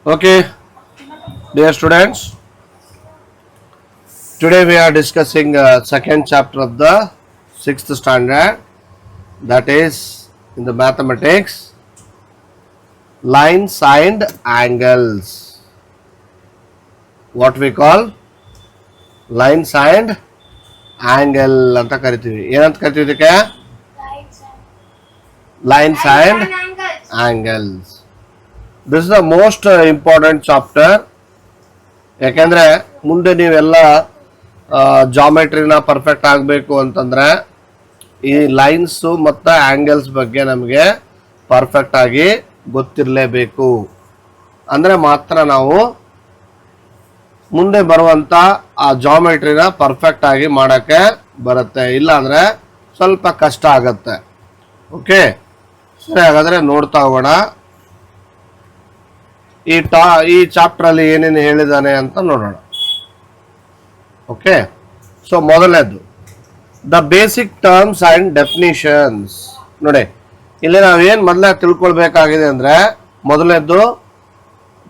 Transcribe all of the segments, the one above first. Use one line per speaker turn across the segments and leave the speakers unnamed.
Okay, dear students, today we are discussing second chapter of the sixth standard, that is in the mathematics, lines and angles. What we call lines and angle ಅಂತ ಕರಿತೀವಿ. ಏನಂತ ಕರಿತೀವಿ ಇದಕ್ಕೆ? Lines and angles. This is the most important chapter. ಯಾಕೆಂದ್ರೆ ಮುಂದೆ ನೀವೆಲ್ಲ ಜಾಮೆಟ್ರಿನ perfect ಆಗಬೇಕು ಅಂತಂದ್ರೆ ಈ ಲೈನ್ಸ್ ಮತ್ತು ಆಂಗಲ್ಸ್ ಬಗ್ಗೆ ನಮಗೆ ಪರ್ಫೆಕ್ಟ್ ಆಗಿ ಗೊತ್ತಿರಲೇಬೇಕು. ಅಂದರೆ ಮಾತ್ರ ನಾವು ಮುಂದೆ ಬರುವಂಥ ಆ ಜಾಮೆಟ್ರಿನ ಪರ್ಫೆಕ್ಟ್ ಆಗಿ ಮಾಡೋಕ್ಕೆ ಬರುತ್ತೆ. ಇಲ್ಲಾಂದರೆ ಸ್ವಲ್ಪ ಕಷ್ಟ ಆಗತ್ತೆ. ಓಕೆ, ಸರಿ, ಹಾಗಾದರೆ ನೋಡ್ತಾ ಹೋಗೋಣ ಈ ಚಾಪ್ಟರ್ ಅಲ್ಲಿ ಏನೇನು ಹೇಳಿದಾನೆ ಅಂತ ನೋಡೋಣ. ಓಕೆ, ಸೊ ಮೊದಲನೇದು the basic terms and definitions. ನೋಡಿ, ಇಲ್ಲಿ ನಾವೇನು ಮೊದಲೇ ತಿಳ್ಕೊಳ್ಬೇಕಾಗಿದೆ ಅಂದ್ರೆ ಮೊದಲನೇದು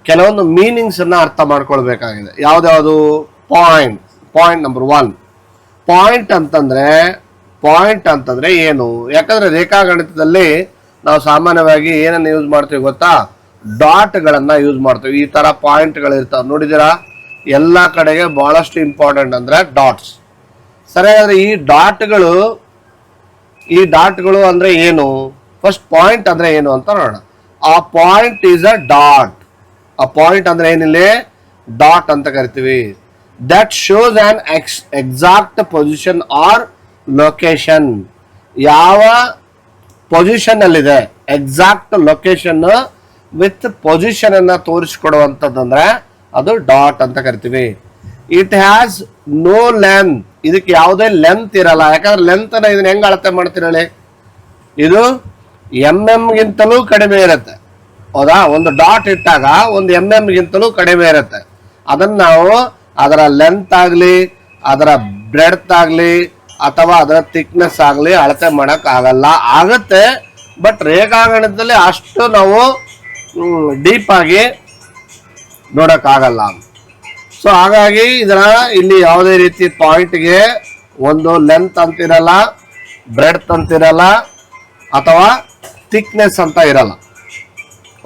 ಕೆಲವೊಂದು ಮೀನಿಂಗ್ಸ್ ಅನ್ನ ಅರ್ಥ ಮಾಡ್ಕೊಳ್ಬೇಕಾಗಿದೆ. ಯಾವ್ದ್ಯಾವುದು? Point number 1. ಪಾಯಿಂಟ್ ಅಂತಂದ್ರೆ ಏನು? ಯಾಕಂದ್ರೆ ರೇಖಾಗಣಿತದಲ್ಲಿ ನಾವು ಸಾಮಾನ್ಯವಾಗಿ ಏನನ್ನ ಯೂಸ್ ಮಾಡ್ತೀವಿ ಗೊತ್ತಾ? ಡಾಟ್ಗಳನ್ನ ಯೂಸ್ ಮಾಡ್ತೀವಿ. ಈ ತರ ಪಾಯಿಂಟ್ಗಳು ಇರ್ತಾವೆ, ನೋಡಿದಿರಾ? ಎಲ್ಲ ಕಡೆಗೆ ಬಹಳಷ್ಟು ಇಂಪಾರ್ಟೆಂಟ್ ಅಂದ್ರೆ ಡಾಟ್ಸ್. ಸರಿ, ಹಾಗಾದ್ರೆ ಈ ಡಾಟ್ಗಳು ಅಂದ್ರೆ ಏನು? ಫಸ್ಟ್ ಪಾಯಿಂಟ್ ಅಂದ್ರೆ ಏನು ಅಂತ ನೋಡೋಣ. ಆ ಪಾಯಿಂಟ್ ಈಸ್ ಅ ಡಾಟ್. ಆ ಪಾಯಿಂಟ್ ಅಂದ್ರೆ ಏನಿಲ್ಲ, ಡಾಟ್ ಅಂತ ಕರಿತೀವಿ. That shows an exact position or location. ಯಾವ ಪೊಸಿಷನ್ ಅಲ್ಲಿದೆ, ಎಕ್ಸಾಕ್ಟ್ ಲೊಕೇಶನ್ ವಿತ್ ಪೊಸಿಷನ್ ಅನ್ನ ತೋರಿಸಿಕೊಡುವಂತದ್ದಂದ್ರೆ ಅದು ಡಾಟ್ ಅಂತ ಕರಿತೀವಿ. It has no length. ಇದಕ್ಕೆ ಯಾವುದೇ ಲೆಂತ್ ಇರಲ್ಲ. ಯಾಕಂದ್ರೆ ಲೆಂತ್ ಅನ್ನ ಇದನ್ನ ಹೆಂಗ್ ಅಳತೆ ಮಾಡ್ತಿರಲಿ? ಇದು ಗಿಂತಲೂ ಕಡಿಮೆ ಇರುತ್ತೆ. ಹೌದಾ? ಒಂದು ಡಾಟ್ ಇಟ್ಟಾಗ ಒಂದು ಗಿಂತಲೂ ಕಡಿಮೆ ಇರುತ್ತೆ. ಅದನ್ನ ನಾವು ಅದರ ಲೆಂತ್ ಆಗ್ಲಿ, ಅದರ ಬ್ರೆಡ್ತ್ ಆಗ್ಲಿ, ಅಥವಾ ಅದರ ಥಿಕ್ನೆಸ್ ಆಗಲಿ ಅಳತೆ ಮಾಡಕ್ ಆಗಲ್ಲ. ಆಗತ್ತೆ, ಬಟ್ ರೇಖಾಗಣಿತದಲ್ಲಿ ಅಷ್ಟು ನಾವು ಡೀಪ್ ಆಗಿ ನೋಡಕ್ ಆಗಲ್ಲ. ಸೊ ಹಾಗಾಗಿ ಇದರ ಇಲ್ಲಿ ಯಾವುದೇ ರೀತಿ ಪಾಯಿಂಟ್ಗೆ ಒಂದು ಲೆಂತ್ ಅಂತಿರಲ್ಲ, ಬ್ರೆಡ್ತ್ ಅಂತಿರಲ್ಲ, ಅಥವಾ ಥಿಕ್ನೆಸ್ ಅಂತ ಇರಲ್ಲ.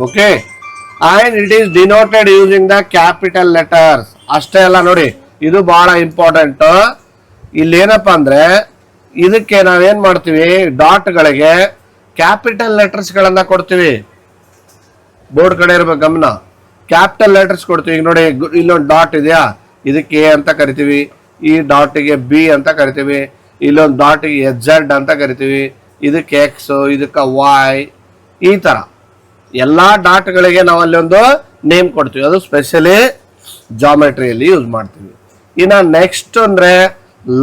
Okay, and it is denoted using the capital letters. ಅಷ್ಟೇ ಅಲ್ಲ, ನೋಡಿ, ಇದು ಬಹಳ ಇಂಪಾರ್ಟೆಂಟ್. ಇಲ್ಲಿ ಏನಪ್ಪಾ ಅಂದ್ರೆ ಇದಕ್ಕೆ ನಾವೇನ್ ಮಾಡ್ತೀವಿ, ಡಾಟ್ಗಳಿಗೆ ಕ್ಯಾಪಿಟಲ್ ಲೆಟರ್ಸ್ ಗಳನ್ನ ಕೊಡ್ತೀವಿ. ಬೋರ್ಡ್ ಕಡೆ ಇರ್ಬೇಕು ಗಮನ. ಕ್ಯಾಪಿಟಲ್ ಲೆಟರ್ಸ್ ಕೊಡ್ತೀವಿ. ಈಗ ನೋಡಿ, ಇಲ್ಲೊಂದು ಡಾಟ್ ಇದೆಯಾ, ಇದಕ್ಕೆ ಎ ಅಂತ ಕರಿತೀವಿ. ಈ ಡಾಟಿಗೆ ಬಿ ಅಂತ ಕರಿತೀವಿ. ಇಲ್ಲೊಂದು ಡಾಟಿಗೆ ಎಚ್ ಅಂತ ಕರಿತೀವಿ. ಇದಕ್ಕೆ ಎಕ್ಸ್, ಇದಕ್ಕೆ ವೈ. ಈ ತರ ಎಲ್ಲಾ ಡಾಟ್ಗಳಿಗೆ ನಾವು ಅಲ್ಲಿ ಒಂದು ನೇಮ್ ಕೊಡ್ತೀವಿ. ಅದು ಸ್ಪೆಷಲಿ ಜಾಮೆಟ್ರಿಯಲ್ಲಿ ಯೂಸ್ ಮಾಡ್ತೀವಿ. ಇನ್ನು ನೆಕ್ಸ್ಟ್ ಅಂದ್ರೆ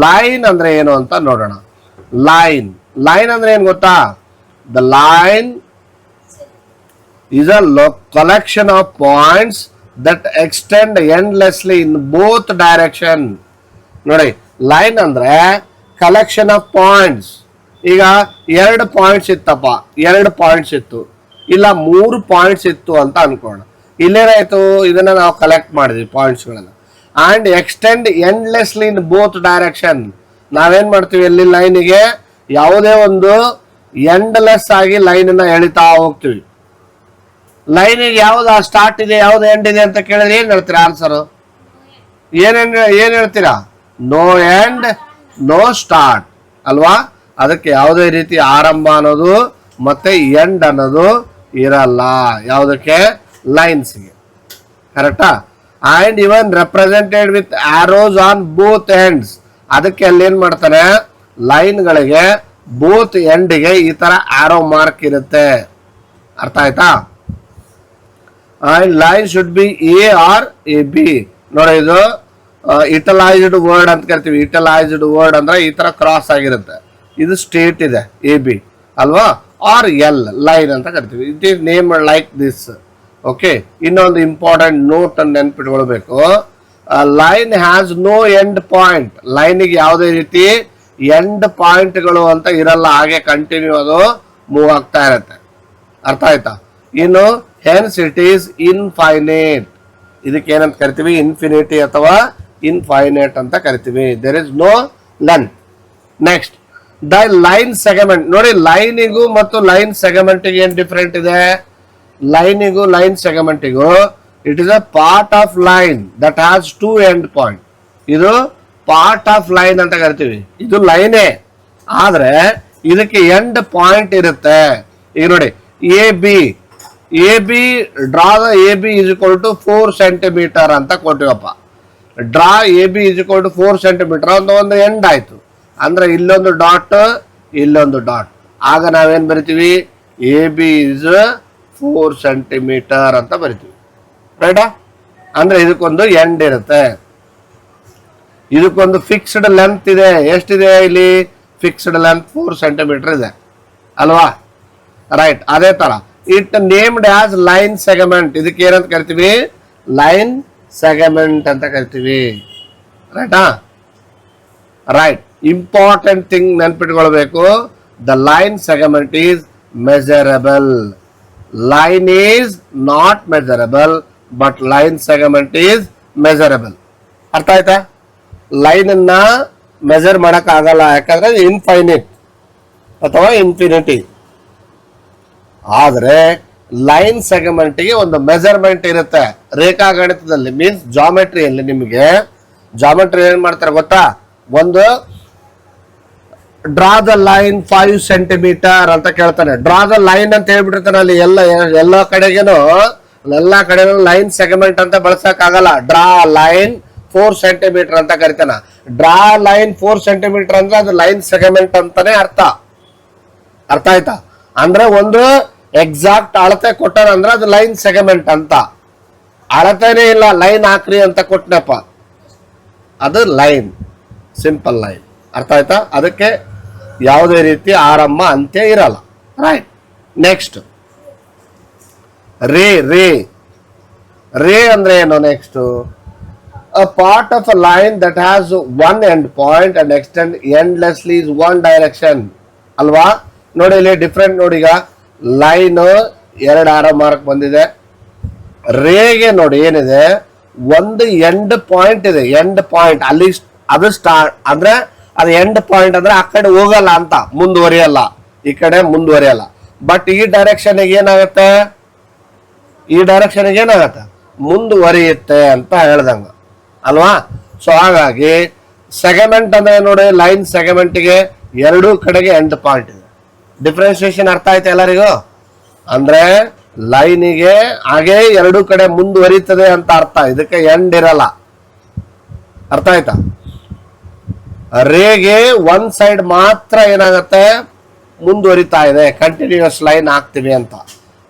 ಲೈನ್ ಅಂದ್ರೆ ಏನು ಅಂತ ನೋಡೋಣ. ಲೈನ್ ಅಂದ್ರೆ ಏನ್ ಗೊತ್ತಾ? The line is a collection of points that extend endlessly in both direction. ನೋಡಿ, ಲೈನ್ ಅಂದ್ರೆ ಕಲೆಕ್ಷನ್ ಆಫ್ ಪಾಯಿಂಟ್ಸ್. ಈಗ 2 ಪಾಯಿಂಟ್ಸ್ ಇತ್ತಪ್ಪ, 2 ಪಾಯಿಂಟ್ಸ್ ಇತ್ತು, ಇಲ್ಲ 3 ಪಾಯಿಂಟ್ಸ್ ಇತ್ತು ಅಂತ ಅನ್ಕೋಣ. ಇಲ್ಲೇನಾಯ್ತು, ಇದನ್ನ ನಾವು ಕಲೆಕ್ಟ್ ಮಾಡಿದ್ವಿ ಪಾಯಿಂಟ್ಸ್ಗಳನ್ನ. And extend endlessly in both direction. ನಾವೇನ್ ಮಾಡ್ತೀವಿ, ಅಲ್ಲಿ ಲೈನಿಗೆ ಯಾವುದೇ ಒಂದು ಎಂಡ್ಲೆಸ್ ಆಗಿ ಲೈನ್ ಅನ್ನ ಎಳಿತಾ ಹೋಗ್ತೀವಿ. ಲೈನಿಗೆ ಯಾವ್ದು ಸ್ಟಾರ್ಟ್ ಇದೆ, ಯಾವ್ದು ಎಂಡ್ ಇದೆ ಅಂತ ಕೇಳಿದ್ರೆ ಏನ್ ಹೇಳ್ತೀರಾ? ಆನ್ಸರ್ ಏನ್ ಹೇಳ್ತೀರಾ? ನೋ ಎಂಡ್ ನೋ ಸ್ಟಾರ್ಟ್ ಅಲ್ವಾ? ಅದಕ್ಕೆ ಯಾವುದೇ ರೀತಿ ಆರಂಭ ಅನ್ನೋದು ಮತ್ತೆ ಎಂಡ್ ಅನ್ನೋದು ಇರಲ್ಲ. ಯಾವುದಕ್ಕೆ? ಲೈನ್ಸ್ಗೆ. ಕರೆಕ್ಟಾ? And even represented with arrows on both ends. ಅದಕ್ಕೆ ಅಲ್ಲಿ ಏನ್ ಮಾಡ್ತಾನೆ, ಲೈನ್ಗಳಿಗೆ ಬೋತ್ ಎಂಡ್ಗೆ ಈ ತರ ಆರೋ ಮಾರ್ಕ್ ಇರುತ್ತೆ. ಅರ್ಥ ಆಯ್ತಾ? And line should be A or A B. ನೋಡಿ, ಇದು ಇಟಲೈಸ್ಡ್ ವರ್ಡ್ ಅಂತ ಕರಿತೀವಿ. ಇಟಲೈಸ್ಡ್ ವರ್ಡ್ ಅಂದ್ರೆ ಈ ತರ ಕ್ರಾಸ್ ಆಗಿರುತ್ತೆ. ಇದು ಸ್ಟ್ರೇಟ್ ಇದೆ, ಎ ಬಿ ಅಲ್ವಾ? ಆರ್ ಎಲ್ ಲೈನ್ ಅಂತ ಕರಿತೀವಿ. It is name like this. Okay, ಇನ್ನೊಂದು ಇಂಪಾರ್ಟೆಂಟ್ ನೋಟ್ ಅನ್ನು ನೆನ್ಪಿಟ್ಕೊಳ್ಬೇಕು. Line has no end point. ಲೈನಿಗೆ ಯಾವುದೇ ರೀತಿ ಎಂಡ್ ಪಾಯಿಂಟ್ಗಳು ಅಂತ ಇರಲ್ಲ. ಹಾಗೆ ಕಂಟಿನ್ಯೂ ಅದು ಮೂವ್ ಆಗ್ತಾ ಇರುತ್ತೆ. ಅರ್ಥ ಆಯ್ತಾ? ಇನ್ನು ಹೆನ್ಸ್ ಇಟ್ ಈಸ್ ಇನ್ಫೈನೈಟ್. ಇದಕ್ಕೆ ಏನಂತ ಕರಿತೀವಿ? ಇನ್ಫಿನಿಟಿ ಅಥವಾ ಇನ್ಫೈನೈಟ್ ಅಂತ ಕರಿತೀವಿ. There is no length. Next, the line segment. ನೋಡಿ, ಲೈನಿಗೂ ಮತ್ತು ಲೈನ್ ಸೆಗಮೆಂಟಿಗೆ ಏನ್ ಡಿಫರೆಂಟ್ ಇದೆ? ಲೈನಿಗೂ ಲೈನ್ ಸೆಗಮೆಂಟಿಗೂ it is a part of line that has two end point. ಇದು ಪಾರ್ಟ್ ಆಫ್ ಲೈನ್ ಅಂತ ಕರಿತೀವಿ. ಇದು ಲೈನೇ, ಆದ್ರೆ ಇದಕ್ಕೆ ಎಂಡ್ ಪಾಯಿಂಟ್ ಇರುತ್ತೆ. ಈಗ ನೋಡಿ, A B draw the A B is equal to 4 centimetre ಅಂತ ಕೊಟ್ಟಿವಪ್ಪ. Draw A B is equal to 4 centimetre ಅಂತ ಒಂದು ಎಂಡ್ ಆಯ್ತು. ಅಂದ್ರೆ ಇಲ್ಲೊಂದು ಡಾಟ್, ಇಲ್ಲೊಂದು ಡಾಟ್. ಆಗ ನಾವೇನ್ ಬರಿತೀವಿ? ಎ ಬಿ ಇಸ್ 4 ಸೆಂಟಿಮೀಟರ್ ಅಂತ ಬರಿತೀವಿ. ರೈಟಾ? ಅಂದ್ರೆ ಇದಕ್ಕೊಂದು ಎಂಡ್ ಇರುತ್ತೆ, ಇದಕ್ಕೊಂದು ಫಿಕ್ಸ್ಡ್ ಲೆಂತ್ ಇದೆ. ಎಷ್ಟಿದೆ ಇಲ್ಲಿ? ಫಿಕ್ಸ್ಡ್ ಲೆಂತ್ 4 ಸೆಂಟಿಮೀಟರ್ ಇದೆ ಅಲ್ವಾ? ರೈಟ್. ಅದೇ ತರ it named as line segment. ಇದಕ್ಕೆ ಏನಂತ ಕರಿತೀವಿ? ಲೈನ್ ಸೆಗಮೆಂಟ್ ಅಂತ ಕರಿತೀವಿ. ರೈಟಾ? ರೈಟ್. ಇಂಪಾರ್ಟೆಂಟ್ ಥಿಂಗ್ ನೆನ್ಪಿಟ್ಕೊಳ್ಬೇಕು, the line segment is measurable. Line is not measurable, but line segment is measurable. ಅರ್ಥ ಆಯ್ತಾ? ಲೈನ್ ಅನ್ನ ಮೆಜರ್ ಮಾಡಕ್ ಆಗಲ್ಲ, ಯಾಕಂದ್ರೆ ಇನ್ಫೈನಿಟ್ ಅಥವಾ ಇನ್ಫಿನಿಟಿ. ಆದ್ರೆ ಲೈನ್ ಸೆಗಮೆಂಟ್ಗೆ ಒಂದು ಮೆಜರ್ಮೆಂಟ್ ಇರುತ್ತೆ. ರೇಖಾಗಣಿತದಲ್ಲಿ ಮೀನ್ಸ್ ಜಾಮೆಟ್ರಿಯಲ್ಲಿ ನಿಮಗೆ ಜಾಮೆಟ್ರಿ ಏನ್ ಮಾಡ್ತಾರೆ ಗೊತ್ತಾ? ಒಂದು ಡ್ರಾ ದ ಲೈನ್ 5 ಸೆಂಟಿಮೀಟರ್ ಅಂತ ಕೇಳ್ತಾನೆ. ಡ್ರಾ ದ ಲೈನ್ ಅಂತ ಹೇಳ್ಬಿಟ್ಟಿರ್ತಾನೆ. ಅಲ್ಲಿ ಎಲ್ಲ ಕಡೆಗೇನು ಲೈನ್ ಸೆಗಮೆಂಟ್ ಅಂತ ಬಳಸಕ್ ಆಗಲ್ಲ. ಡ್ರಾ ಲೈನ್ 4 ಸೆಂಟಿಮೀಟರ್ ಅಂತ ಕರಿತಾನ. ಡ್ರಾ ಲೈನ್ 4 ಸೆಂಟಿಮೀಟರ್ ಅಂದ್ರೆ ಅದು ಲೈನ್ ಸೆಗಮೆಂಟ್ ಅಂತಾನೆ ಅರ್ಥ. ಅರ್ಥ ಆಯ್ತಾ? ಅಂದ್ರೆ ಒಂದು ಎಕ್ಸಾಕ್ಟ್ ಅಳತೆ ಕೊಟ್ಟಾರ ಅಂದ್ರೆ ಅದು ಲೈನ್ ಸೆಗಮೆಂಟ್ ಅಂತ. ಅಳತೆನೇ ಇಲ್ಲ, ಲೈನ್ ಹಾಕ್ರಿ ಅಂತ ಕೊಟ್ಟನಪ್ಪ, ಅದು ಲೈನ್, ಸಿಂಪಲ್ ಲೈನ್. ಅರ್ಥ ಆಯ್ತಾ? ಅದಕ್ಕೆ ಯಾವುದೇ ರೀತಿ ಆರಂಭ ಅಂತ್ಯ ಇರಲ್ಲ. ರೈಟ್. ನೆಕ್ಸ್ಟ್, ರೇ ಅಂದ್ರೆ ಏನು? Next, a part of a line that has one end point and extend endlessly is one direction. ಅಲ್ವಾ? ನೋಡಿ ಇಲ್ಲಿ ಡಿಫ್ರೆಂಟ್. ನೋಡಿ, ಈಗ ಲೈನ್ 2 ಆರೋ ಮಾರ್ಕ್ ಬಂದಿದೆ. ರೇಗೆ ನೋಡಿ ಏನಿದೆ? ಒಂದು ಎಂಡ್ ಪಾಯಿಂಟ್ ಇದೆ. ಎಂಡ್ ಪಾಯಿಂಟ್ ಅಲ್ಲಿ ಅದು ಸ್ಟಾರ್ಟ್ ಅಂದ್ರೆ ಅದು ಎಂಡ್ ಪಾಯಿಂಟ್ ಅಂದ್ರೆ ಆ ಕಡೆ ಹೋಗಲ್ಲ ಅಂತ, ಮುಂದುವರಿಯಲ್ಲ, ಈ ಕಡೆ ಮುಂದುವರಿಯಲ್ಲ. ಬಟ್ ಈ ಡೈರೆಕ್ಷನ್ ಏನಾಗುತ್ತೆ? ಈ ಡೈರೆಕ್ಷನ್ ಏನಾಗತ್ತೆ? ಮುಂದುವರಿಯುತ್ತೆ ಅಂತ ಹೇಳ್ದಂಗ ಅಲ್ವಾ? ಸೊ ಹಾಗಾಗಿ ಸೆಗಮೆಂಟ್ ಅಂದ್ರೆ ನೋಡಿ, ಲೈನ್ ಸೆಗಮೆಂಟ್ಗೆ 2 ಕಡೆಗೆ ಎಂಡ್ ಪಾಯಿಂಟ್ ಇದೆ. ಡಿಫ್ರೆನ್ಸಿಯೇಷನ್ ಅರ್ಥ ಆಯ್ತಾ ಎಲ್ಲರಿಗೂ? ಅಂದ್ರೆ ಲೈನಿಗೆ ಹಾಗೆ 2 ಕಡೆ ಮುಂದುವರಿತದೆ ಅಂತ ಅರ್ಥ. ಇದಕ್ಕೆ ಎಂಡ್ ಇರಲ್ಲ. ಅರ್ಥ ಆಯ್ತಾ? ರೇಗೆ ಒಂದ್ ಸೈಡ್ ಮಾತ್ರ ಏನಾಗತ್ತೆ? ಮುಂದುವರಿತಾ ಇದೆ, ಕಂಟಿನ್ಯೂಸ್ ಲೈನ್ ಹಾಕ್ತಿವಿ ಅಂತ.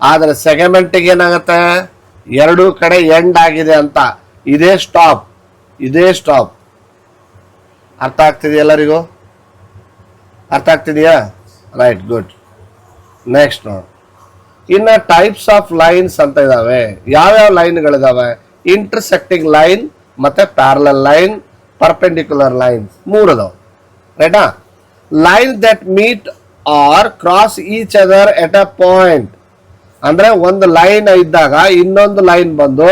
ಆದ್ರೆ ಸೆಗಮೆಂಟ್ಗೆ ಏನಾಗತ್ತೆ? 2 ಕಡೆ ಎಂಡ್ ಆಗಿದೆ ಅಂತ. ಇದೇ ಸ್ಟಾಪ್, ಇದೇ ಸ್ಟಾಪ್. ಅರ್ಥ ಆಗ್ತಿದೆಯಾ ಎಲ್ಲರಿಗೂ? ಅರ್ಥ ಆಗ್ತಿದೆಯಾ? Right, good. ನೆಕ್ಸ್ಟ್ ನೋಡಿ, ಇನ್ನ ಟೈಪ್ಸ್ ಆಫ್ ಲೈನ್ಸ್ ಅಂತ ಇದಾವೆ. ಯಾವ್ಯಾವ ಲೈನ್ಗಳಿದಾವೆ? ಇಂಟರ್ಸೆಕ್ಟಿಂಗ್ ಲೈನ್ ಮತ್ತೆ ಪ್ಯಾರಲಲ್ ಲೈನ್, ಪರ್ಪೆಂಡಿಕ್ಯುಲರ್ ಲೈನ್ಸ್, 3 ಅದಾವ. ರೈಟಾ? Line that meet or cross each other at a point. ಅಂದ್ರೆ ಒಂದು ಲೈನ್ ಇದ್ದಾಗ ಇನ್ನೊಂದು ಲೈನ್ ಬಂದು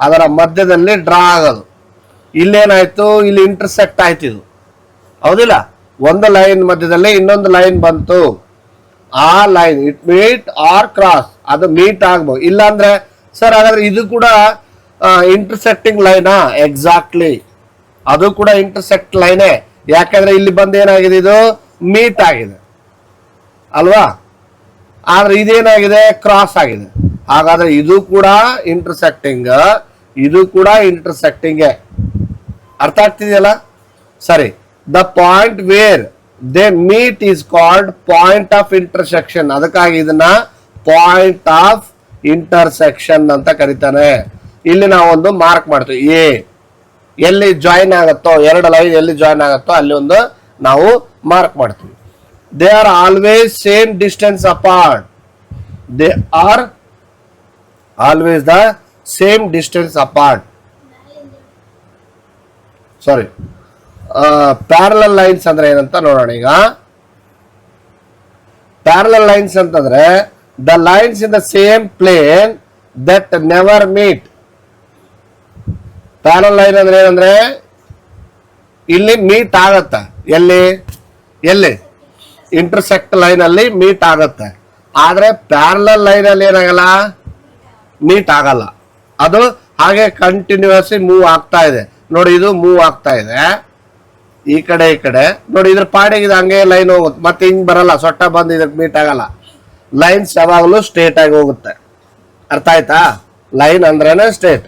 ಅದರ ಮಧ್ಯದಲ್ಲಿ ಡ್ರಾ ಆಗೋದು. ಇಲ್ಲೇನಾಯ್ತು? ಇಲ್ಲಿ ಇಂಟರ್ಸೆಕ್ಟ್ ಆಯ್ತು. ಇದು ಹೌದಿಲ್ಲ? ಒಂದು ಲೈನ್ ಮಧ್ಯದಲ್ಲಿ ಇನ್ನೊಂದು ಲೈನ್ ಬಂತು. ಆ line it meet or cross, ಅದು ಮೀಟ್ ಆಗ್ಬೋದು. ಇಲ್ಲ ಅಂದ್ರೆ ಸರ್ ಹಾಗಾದ್ರೆ ಇದು ಕೂಡ ಇಂಟರ್ಸೆಕ್ಟಿಂಗ್ ಲೈನಾ? ಎಕ್ಸಾಕ್ಟ್ಲಿ, ಅದು ಕೂಡ ಇಂಟರ್ಸೆಕ್ಟ್ ಲೈನೇ. ಯಾಕಂದ್ರೆ ಇಲ್ಲಿ ಬಂದು ಏನಾಗಿದೆ? ಇದು ಮೀಟ್ ಆಗಿದೆ ಅಲ್ವಾ? ಆದ್ರೆ ಇದೇನಾಗಿದೆ? ಕ್ರಾಸ್ ಆಗಿದೆ. ಹಾಗಾದ್ರೆ ಇದು ಕೂಡ ಇಂಟರ್ಸೆಕ್ಟಿಂಗ್, ಇದು ಕೂಡ ಇಂಟರ್ಸೆಕ್ಟಿಂಗ್. ಅರ್ಥ ಆಗ್ತಿದೆಯಲ್ಲ? ಸರಿ. The point where they meet is called point of intersection. ಅದಕ್ಕಾಗಿ ಇದನ್ನ ಪಾಯಿಂಟ್ ಆಫ್ ಇಂಟರ್ಸೆಕ್ಷನ್ ಅಂತ ಕರೀತಾನೆ. ಇಲ್ಲಿ ನಾವು ಒಂದು ಮಾರ್ಕ್ ಮಾಡ್ತೀವಿ. ಎ ಎಲ್ಲಿ ಜಾಯಿನ್ ಆಗುತ್ತೋ, 2 ಲೈನ್ ಎಲ್ಲಿ ಜಾಯಿನ್ ಆಗುತ್ತೋ ಅಲ್ಲಿ ಒಂದು ನಾವು ಮಾರ್ಕ್ ಮಾಡ್ತೀವಿ. They are always same distance apart. They are always the same distance apart. Sorry, parallel lines ಅಂದ್ರೆ ಏನಂತ ನೋಡೋಣ. ಈಗ ಪ್ಯಾರಲಲ್ ಲೈನ್ಸ್ ಅಂತಂದ್ರೆ the lines in the same plane that never meet. Parallel line ಅಂದ್ರೆ ಏನಂದ್ರೆ ಇಲ್ಲಿ ಮೀಟ್ ಆಗತ್ತ, ಎಲ್ಲಿ ಎಲ್ಲಿ ಇಂಟರ್ಸೆಕ್ಟ್ ಲೈನ್ ಅಲ್ಲಿ ಮೀಟ್ ಆಗತ್ತೆ. ಆದ್ರೆ ಪ್ಯಾರಲಲ್ ಲೈನ್ ಅಲ್ಲಿ ಏನಾಗಲ್ಲ, ಮೀಟ್ ಆಗಲ್ಲ. ಅದು ಹಾಗೆ ಕಂಟಿನ್ಯೂಸ್ ಮೂವ್ ಆಗ್ತಾ ಇದೆ ನೋಡಿ. ಇದು ಮೂವ್ ಆಗ್ತಾ ಇದೆ ಈ ಕಡೆ ಈ ಕಡೆ ನೋಡಿ. ಇದ್ರ ಪಾಡಿಗೆ ಇದು ಹಂಗೆ ಲೈನ್ ಹೋಗುತ್ತೆ, ಮತ್ತೆ ಹಿಂಗ್ ಬರಲ್ಲ, ಸೊಟ್ಟ ಬಂದು ಇದಕ್ಕೆ ಮೀಟ್ ಆಗಲ್ಲ. ಲೈನ್ಸ್ ಯಾವಾಗಲೂ ಸ್ಟ್ರೇಟ್ ಆಗಿ ಹೋಗುತ್ತೆ. ಅರ್ಥ ಆಯ್ತಾ? ಲೈನ್ ಅಂದ್ರೇನೆ ಸ್ಟ್ರೇಟ್.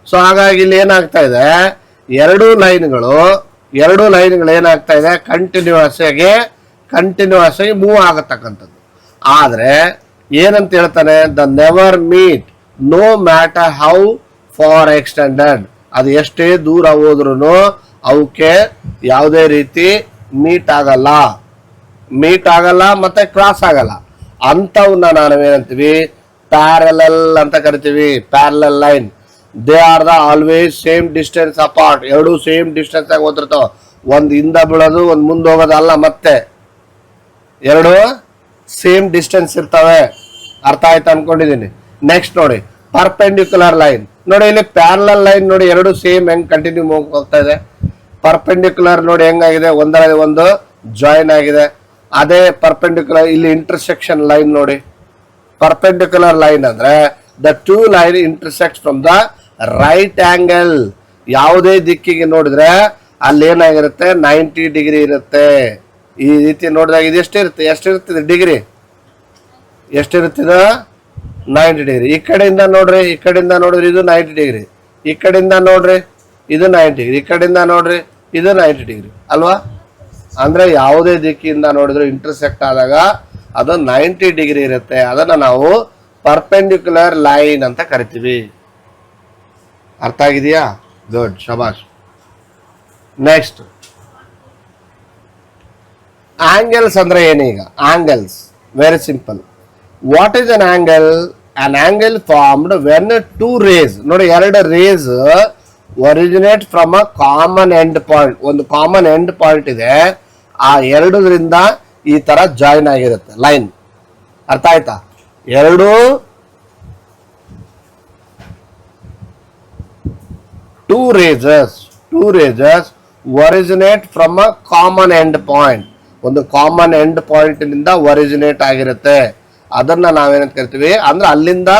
ಸೊ ಹಾಗಾಗಿ ಇಲ್ಲಿ ಏನಾಗ್ತಾ ಇದೆ, ಎರಡು ಲೈನ್ಗಳು ಏನಾಗ್ತಾ ಇದೆ, ಕಂಟಿನ್ಯೂಸ್ ಆಗಿ ಮೂವ್ ಆಗತಕ್ಕಂಥದ್ದು. ಆದ್ರೆ ಏನಂತ ಹೇಳ್ತಾನೆ, the never meet no matter how far extended. ಅದು ಎಷ್ಟೇ ದೂರ ಹೋದ್ರು ಅವಕ್ಕೆ ಯಾವುದೇ ರೀತಿ ಮೀಟ್ ಆಗಲ್ಲ ಮತ್ತೆ ಕ್ರಾಸ್ ಆಗಲ್ಲ. ಅಂತವನ್ನ ನಾವೇನಂತೀವಿ, ಪ್ಯಾರಲಲ್ ಅಂತ ಕರಿತೀವಿ. Parallel line, they are the always same distance apart. ಎರಡು ಸೇಮ್ ಡಿಸ್ಟೆನ್ಸ್ ಆಗಿ ಓದಿರ್ತಾವ. ಒಂದು ಹಿಂದ ಬೀಳೋದು, ಒಂದು ಮುಂದೆ ಹೋಗೋದು ಅಲ್ಲ, ಮತ್ತೆ ಎರಡು ಸೇಮ್ ಡಿಸ್ಟೆನ್ಸ್ ಇರ್ತವೆ. ಅರ್ಥ ಆಯ್ತಾ ಅನ್ಕೊಂಡಿದೀನಿ. ನೆಕ್ಸ್ಟ್ ನೋಡಿ, ಪರ್ಪೆಂಡಿಕ್ಯುಲರ್ ಲೈನ್ ನೋಡಿ. ಇಲ್ಲಿ ಪ್ಯಾರಲಲ್ ಲೈನ್ ನೋಡಿ, ಎರಡು ಸೇಮ್ ಹೆಂಗ್ ಕಂಟಿನ್ಯೂ ಹೋಗ್ತಾ ಇದೆ. ಪರ್ಪೆಂಡಿಕ್ಯುಲರ್ ನೋಡಿ ಹೆಂಗಾಗಿದೆ, ಒಂದರಲ್ಲಿ ಒಂದು ಜಾಯಿನ್ ಆಗಿದೆ. ಅದೇ ಪರ್ಪೆಂಡಿಕ್ಯುಲರ್ ಇಲ್ಲಿ ಇಂಟರ್ಸೆಕ್ಷನ್ ಲೈನ್ ನೋಡಿ. ಪರ್ಪೆಂಡಿಕ್ಯುಲರ್ ಲೈನ್ ಅಂದ್ರೆ the two line intersect from the right angle. ಯಾವುದೇ ದಿಕ್ಕಿಗೆ ನೋಡಿದ್ರೆ ಅಲ್ಲಿ ಏನಾಗಿರುತ್ತೆ, 90 ಡಿಗ್ರಿ ಇರುತ್ತೆ. ಈ ರೀತಿ ನೋಡಿದಾಗ ಇದು ಎಷ್ಟಿರುತ್ತೆ ಡಿಗ್ರಿ, ಎಷ್ಟಿರುತ್ತಿದೆ 90 ಡಿಗ್ರಿ. ಈ ಕಡೆಯಿಂದ ನೋಡ್ರಿ ಇದು 90 ಡಿಗ್ರಿ. ಈ ಕಡೆಯಿಂದ ನೋಡ್ರಿ ಇದು 90 ಡಿಗ್ರಿ. ಈ ಕಡೆಯಿಂದ ನೋಡ್ರಿ ಇದು 90 ಡಿಗ್ರಿ ಅಲ್ವಾ? ಅಂದ್ರೆ ಯಾವುದೇ ದಿಕ್ಕಿಂದ ನೋಡಿದ್ರು ಇಂಟರ್ಸೆಕ್ಟ್ ಆದಾಗ ಅದು 90 ಡಿಗ್ರಿ ಇರುತ್ತೆ. ಅದನ್ನ ನಾವು ಪರ್ಪೆಂಡಿಕ್ಯುಲರ್ ಲೈನ್ ಅಂತ ಕರಿತೀವಿ. ಅರ್ಥ ಆಗಿದೆಯಾ? ಗುಡ್, ಶಬಾಷ್. ನೆಕ್ಸ್ಟ್, ಆಂಗಲ್ಸ್ ಅಂದ್ರೆ ಏನೀಗ? Angles very simple. What is an angle? An angle formed when two rays ನೋಡಿ, ಎರಡು rays originate from a common end point. ಒಂದು ಕಾಮನ್ ಎಂಡ್ ಪಾಯಿಂಟ್ ಇದೆ, ಆ ಎರಡರಿಂದ ಈ ತರ ಜಾಯಿನ್ ಆಗಿರುತ್ತೆ ಲೈನ್. ಅರ್ಥ ಆಯ್ತಾ? ಎರಡು two races originate from a common end point. ಒಂದು ಕಾಮನ್ ಎಂಡ್ ಪಾಯಿಂಟ್ ನಿಂದ ಒರಿಜಿನೇಟ್ ಆಗಿರುತ್ತೆ. ಅದನ್ನ ನಾವೇನಂತ ಕರಿತೀವಿ ಅಂದ್ರೆ ಅಲ್ಲಿಂದ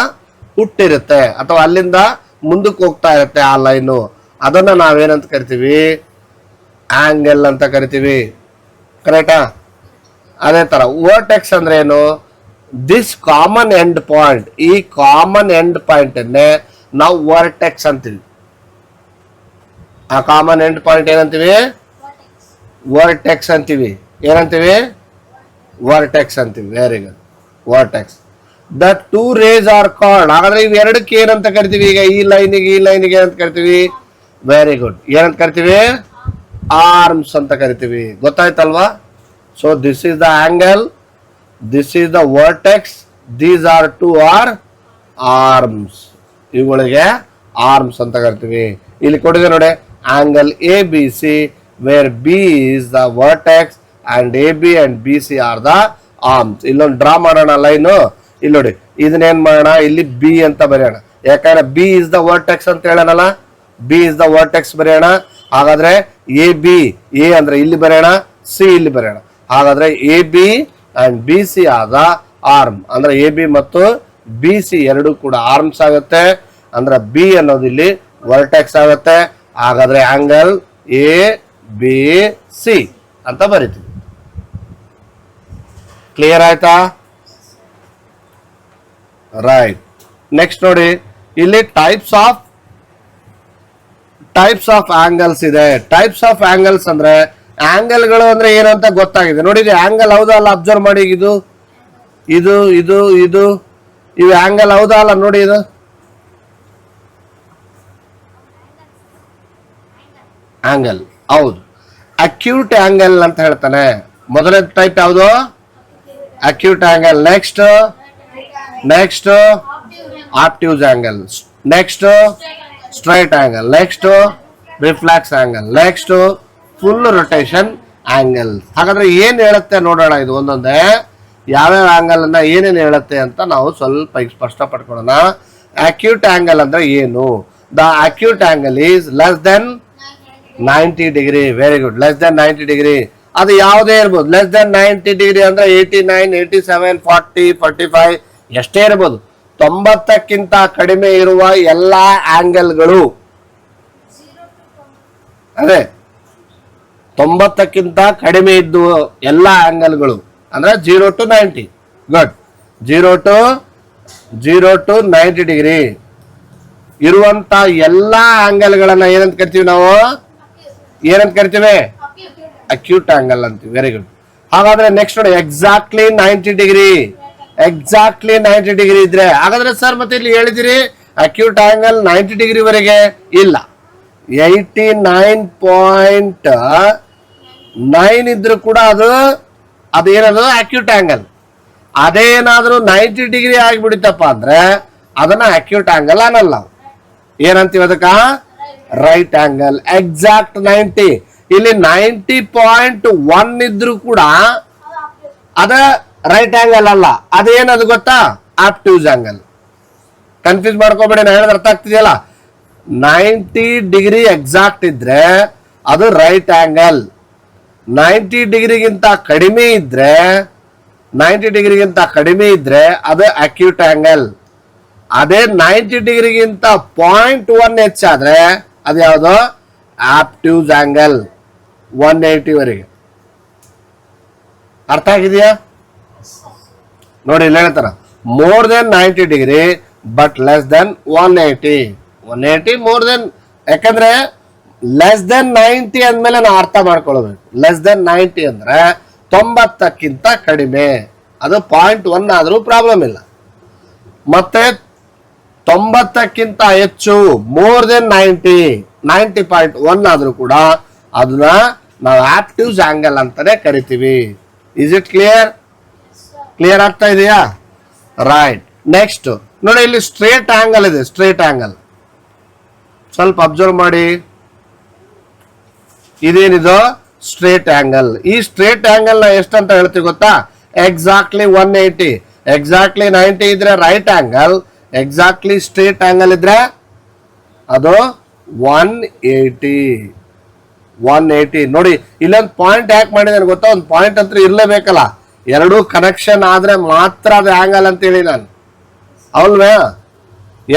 ಹುಟ್ಟಿರುತ್ತೆ ಅಥವಾ ಅಲ್ಲಿಂದ ಮುಂದಕ್ಕೆ ಹೋಗ್ತಾ ಇರುತ್ತೆ ಆ ಲೈನು. ಅದನ್ನ ನಾವೇನಂತ ಕರಿತೀವಿ? ಆಂಗಲ್ ಅಂತ ಕರಿತೀವಿ. ಕರೆಕ್ಟಾ? ಅದೇ ತರ ವರ್ಟೆಕ್ಸ್ ಅಂದ್ರೆ ಏನು? ದಿಸ್ ಕಾಮನ್ ಎಂಡ್ ಪಾಯಿಂಟ್, ಈ ಕಾಮನ್ ಎಂಡ್ ಪಾಯಿಂಟ್ ಅನ್ನೇ ನಾವು ವರ್ಟೆಕ್ಸ್ ಅಂತೀವಿ. ಆ ಕಾಮನ್ ಎಂಡ್ ಪಾಯಿಂಟ್ ಏನಂತೀವಿ? ವರ್ಟೆಕ್ಸ್ ಅಂತೀವಿ. ಏನಂತೀವಿ? ವರ್ಟೆಕ್ಸ್ ಅಂತೀವಿ. Very good, vertex. The two race are called. ಹಾಗಾದ್ರೆ ಇವ್ ಎರಡಕ್ಕೆ ಏನಂತ ಕರಿತೀವಿ? ಈಗ ಈ ಲೈನಿಗೆ ಏನಂತ ಕರಿತೀವಿ? ವೆರಿ ಗುಡ್, ಏನಂತ ಕರಿತೀವಿ? ಆರ್ಮ್ಸ್ ಅಂತ ಕರಿತೀವಿ. ಗೊತ್ತಾಯ್ತಲ್ವಾ? So this is the angle, this is the vertex, these are two are arms. ಇವುಗಳಿಗೆ ಆರ್ಮ್ಸ್ ಅಂತ ಕರಿತೀವಿ. ಇಲ್ಲಿ ಕೊಟ್ಟಿದೆ ನೋಡಿ, angle A B C where B is the vertex and A B and B C are the arms. ಇಲ್ಲೊಂದು draw ಮಾಡೋಣ line. ಇಲ್ಲಿ ನೋಡಿ, ಇದನ್ನೇನ್ ಮಾಡೋಣ, ಇಲ್ಲಿ ಬಿ ಅಂತ ಬರೆಯೋಣ. ಯಾಕಂದ್ರೆ ಬಿ ಇಸ್ ದ ವರ್ಟೆಕ್ಸ್ ಅಂತ ಹೇಳೋಣಲ್ಲ, ಬಿ ಇಸ್ ದ ವರ್ಟೆಕ್ಸ್ ಬರೆಯೋಣ. ಹಾಗಾದ್ರೆ ಎ ಬಿ, ಎ ಅಂದ್ರೆ ಇಲ್ಲಿ ಬರೆಯೋಣ, ಸಿ ಇಲ್ಲಿ ಬರೆಯೋಣ. ಹಾಗಾದ್ರೆ A B and B C ಆದ ಆರ್ಮ್. ಅಂದ್ರೆ ಎ ಬಿ ಮತ್ತು ಬಿ ಸಿ ಎರಡು ಕೂಡ ಆರ್ಮ್ಸ್ ಆಗುತ್ತೆ. ಅಂದ್ರೆ ಬಿ ಅನ್ನೋದು ಇಲ್ಲಿ ವರ್ಟೆಕ್ಸ್ ಆಗುತ್ತೆ. ಹಾಗಾದ್ರೆ ಆಂಗಲ್ ಎ ಬಿ ಸಿ ಅಂತ ಬರಿತೀವಿ. ಕ್ಲಿಯರ್ ಆಯ್ತಾ? ರೈಟ್. ನೆಕ್ಸ್ಟ್ ನೋಡಿ, ಇಲ್ಲಿ ಟೈಪ್ಸ್ ಆಫ್ ಆಂಗಲ್ಸ್ ಇದೆ. ಟೈಪ್ಸ್ ಆಫ್ ಆಂಗಲ್ಸ್ ಅಂದ್ರೆ ಆಂಗಲ್ಗಳು ಅಂದ್ರೆ ಏನು ಅಂತ ಗೊತ್ತಾಗಿದೆ ನೋಡಿ. ಇದು ಆಂಗಲ್ ಹೌದಾ ಅಲ್ಲ? ಅಬ್ಸರ್ವ್ ಮಾಡಿ. ಇದು ಇದು ಇದು ಇದು ಇವು ಆಂಗಲ್ ಹೌದಾ ಅಲ್ಲ? ನೋಡಿ, ಇದು ಆಂಗಲ್ ಹೌದು. ಅಕ್ಯೂಟ್ ಆಂಗಲ್ ಅಂತ ಹೇಳ್ತಾನೆ. ಮೊದಲನೇ ಟೈಪ್ ಯಾವುದು? Acute angle. Next obtuse angle. Next straight angle. Next reflex angle. Next full rotation angle. ಹಾಗಾದ್ರೆ ಏನ್ ಹೇಳುತ್ತೆ ನೋಡೋಣ. ಇದು ಒಂದೊಂದೇ ಯಾವ್ಯಾವ ಆಂಗಲ್ ಅನ್ನ ಏನೇನು ಹೇಳುತ್ತೆ ಅಂತ ನಾವು ಸ್ವಲ್ಪ ಸ್ಪಷ್ಟ ಪಡ್ಕೊಳ್ಳೋಣ. ಅಕ್ಯೂಟ್ ಆಂಗಲ್ ಅಂದ್ರೆ ಏನು? The acute angle is less than 90 degree. Very good, less than 90 degree. ಅದು ಯಾವುದೇ ಇರ್ಬೋದು. ಲೆಸ್ ದೆನ್ 90 ಡಿಗ್ರಿ ಅಂದ್ರೆ 89, 87, 40, 45 ಎಷ್ಟೇ ಇರ್ಬೋದು. 90ಕ್ಕಿಂತ ಕಡಿಮೆ ಇರುವ ಎಲ್ಲಾ ಆಂಗಲ್ಗಳು, ಅದೇ 90ಕ್ಕಿಂತ ಕಡಿಮೆ ಇದ್ದು ಎಲ್ಲಾ ಆಂಗಲ್ಗಳು ಅಂದ್ರೆ 0 to 90. ಗುಡ್. 0 to 90 ಡಿಗ್ರಿ ಇರುವಂತ ಎಲ್ಲಾ ಆಂಗಲ್ಗಳನ್ನ ಏನಂತ ಕರಿತೀವಿ ನಾವು? ಏನಂತ ಕರಿತೀವಿ? ಅಕ್ಯೂಟ್ ಆಂಗಲ್ ಅಂತೀವಿ. Very good. ಹಾಗಾದ್ರೆ ನೆಕ್ಸ್ಟ್ ನೋಡಿ, ಎಕ್ಸಾಕ್ಟ್ಲಿ 90 ಡಿಗ್ರಿ. ಎಕ್ಸಾಕ್ಟ್ಲಿ 90 ಡಿಗ್ರಿ ಇದ್ರೆ ಹಾಗಾದ್ರೆ ಸರ್ ಮತ್ತೆ ಇಲ್ಲಿ ಹೇಳಿದಿರಿ ಅಕ್ಯೂಟ್ ಆಂಗಲ್ 90 ಡಿಗ್ರಿ ವರೆಗೆ ಇಲ್ಲ. 89.9 ಇದ್ರು ಕೂಡ ಅದೇನದು ಅಕ್ಯೂಟ್ ಆಂಗಲ್. ಅದೇನಾದ್ರೂ 90 ಡಿಗ್ರಿ ಆಗಿಬಿಡುತ್ತಪ್ಪ ಅಂದ್ರೆ ಅದನ್ನ ಅಕ್ಯೂಟ್ ಆಂಗಲ್ ಅನ್ನಲ್ಲ. ಏನಂತೀವಿ ಅದಕ್ಕ? Right angle. ಎಕ್ಸಾಕ್ಟ್ 90. ಇಲ್ಲಿ 90.1 ಇದ್ರು ಕೂಡ ಅದ ರೈಟ್ ಆಂಗಲ್ ಅಲ್ಲ. ಅದೇನದು ಗೊತ್ತಾ? Obtuse angle. ಕನ್ಫ್ಯೂಸ್ ಮಾಡ್ಕೋಬೇಡಿ, ನಾನು ಹೇಳೋದು ಅರ್ಥ ಆಗ್ತಿದೆಯಲ್ಲ. 90 ಡಿಗ್ರಿ ಎಕ್ಸಾಕ್ಟ್ ಇದ್ರೆ ಅದು ರೈಟ್ ಆಂಗಲ್. 90 ಡಿಗ್ರಿಗಿಂತ ಕಡಿಮೆ ಇದ್ರೆ 90 ಡಿಗ್ರಿಗಿಂತ ಕಡಿಮೆ ಇದ್ರೆ ಅದು ಅಕ್ಯೂಟ್ ಆಂಗಲ್. ಅದೇ 90 ಡಿಗ್ರಿಗಿಂತ 0.1 ಹೆಚ್ಚಾದ್ರೆ ಅದು ಯಾವುದು? Obtuse angle. 180 ವರೆಗೆ. ಅರ್ಥ ಆಗಿದೆಯಾ? ನೋಡಿ ಇಲ್ಲಿ ಹೇಳ್ತಾರ, more than 90 degree but less than 180. 180 more than, ಯಾಕಂದ್ರೆ ಲೆಸ್ ದೆನ್ 90 ಅಂದ್ಮೇಲೆ ನಾವು ಅರ್ಥ ಮಾಡ್ಕೊಳ್ಬೇಕು. ಲೆಸ್ ದೆನ್ 90 ಅಂದ್ರೆ 90ಕ್ಕಿಂತ ಕಡಿಮೆ. ಅದು 0.1 ಆದ್ರೂ ಪ್ರಾಬ್ಲಮ್ ಇಲ್ಲ. ಮತ್ತೆ 90ಕ್ಕಿಂತ ಹೆಚ್ಚು, ಮೋರ್ ದೆನ್ 90.1 ಆದ್ರೂ ಕೂಡ ಅದನ್ನ ನಾವು ಆಪ್ಟ್ಯೂಸ್ ಆಂಗಲ್ ಅಂತಾನೆ ಕರಿತೀವಿ. Is it clear? ಕ್ಲಿಯರ್ ಆಗ್ತಾ ಇದೆಯಾ? ರೈಟ್. ನೆಕ್ಸ್ಟ್ ನೋಡಿ, ಇಲ್ಲಿ ಸ್ಟ್ರೇಟ್ ಆಂಗಲ್ ಇದೆ. ಸ್ಟ್ರೇಟ್ ಆಂಗಲ್ ಸ್ವಲ್ಪ ಅಬ್ಸರ್ವ್ ಮಾಡಿ. ಇದೇನಿದು? Straight angle. ಈ ಸ್ಟ್ರೇಟ್ ಆಂಗಲ್ ನ ಎಷ್ಟಂತ ಹೇಳ್ತೀವಿ ಗೊತ್ತಾ? ಎಕ್ಸಾಕ್ಟ್ಲಿ 180. ಎಕ್ಸಾಕ್ಟ್ಲಿ 90 ಇದ್ರೆ right angle. Exactly straight angle ಇದ್ರೆ ಅದು 180. 180. ನೋಡಿ ಇಲ್ಲೊಂದು ಪಾಯಿಂಟ್ ಯಾಕೆ ಮಾಡಿದ್ರೆ ಗೊತ್ತಾ? ಒಂದು ಪಾಯಿಂಟ್ ಅಂತ ಇರ್ಲೇಬೇಕಲ್ಲ. ಎರಡು ಕನೆಕ್ಷನ್ ಆದ್ರೆ ಮಾತ್ರ ಅದು ಆಂಗಲ್ ಅಂತ ಹೇಳಿ ನಾನು, ಅಲ್ವೇ?